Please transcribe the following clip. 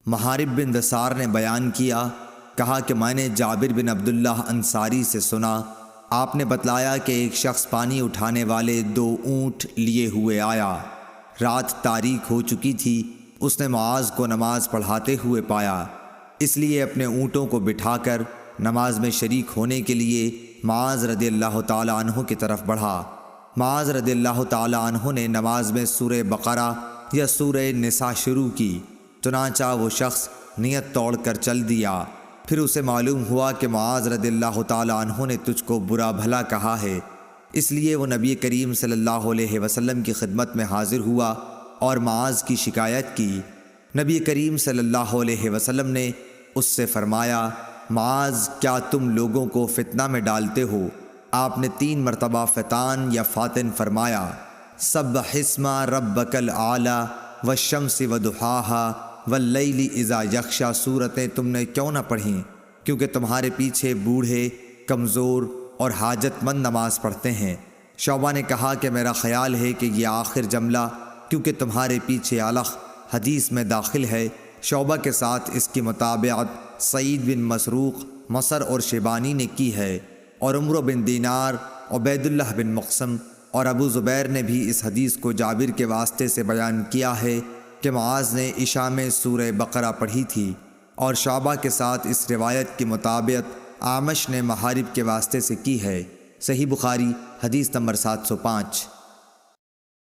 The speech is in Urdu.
محارب بن دثار نے بیان کیا، کہا کہ میں نے جابر بن عبداللہ انصاری سے سنا، آپ نے بتلایا کہ ایک شخص پانی اٹھانے والے 2 اونٹ لیے ہوئے آیا۔ رات تاریک ہو چکی تھی، اس نے معاذ کو نماز پڑھاتے ہوئے پایا، اس لیے اپنے اونٹوں کو بٹھا کر نماز میں شریک ہونے کے لیے معاذ رضی اللہ تعالی عنہ کی طرف بڑھا۔ معاذ رضی اللہ تعالی عنہ نے نماز میں سورہ بقرہ یا سورہ نساء شروع کی، چنانچہ وہ شخص نیت توڑ کر چل دیا۔ پھر اسے معلوم ہوا کہ معاذ رضی اللہ تعالی عنہ نے تجھ کو برا بھلا کہا ہے، اس لیے وہ نبی کریم صلی اللہ علیہ وسلم کی خدمت میں حاضر ہوا اور معاذ کی شکایت کی۔ نبی کریم صلی اللہ علیہ وسلم نے اس سے فرمایا، معاذ کیا تم لوگوں کو فتنہ میں ڈالتے ہو؟ آپ نے 3 مرتبہ فتان یا فاتن فرمایا۔ سبح اسم ربک الاعلی والشمس وضحاها واللیل اذا یغشی صورتیں تم نے کیوں نہ پڑھیں؟ کیونکہ تمہارے پیچھے بوڑھے، کمزور اور حاجت مند نماز پڑھتے ہیں۔ شعبہ نے کہا کہ میرا خیال ہے کہ یہ آخر جملہ کیونکہ تمہارے پیچھے علق حدیث میں داخل ہے۔ شعبہ کے ساتھ اس کی مطابقت سعید بن مسروق، مصر اور شیبانی نے کی ہے، اور عمرو بن دینار، عبید اللہ بن مقسم اور ابو زبیر نے بھی اس حدیث کو جابر کے واسطے سے بیان کیا ہے کہ معاذ نے عشاء میں سورہ بقرہ پڑھی تھی، اور شعبہ کے ساتھ اس روایت کی مطابقت اعمش نے محارب کے واسطے سے کی ہے۔ صحیح بخاری حدیث نمبر 705۔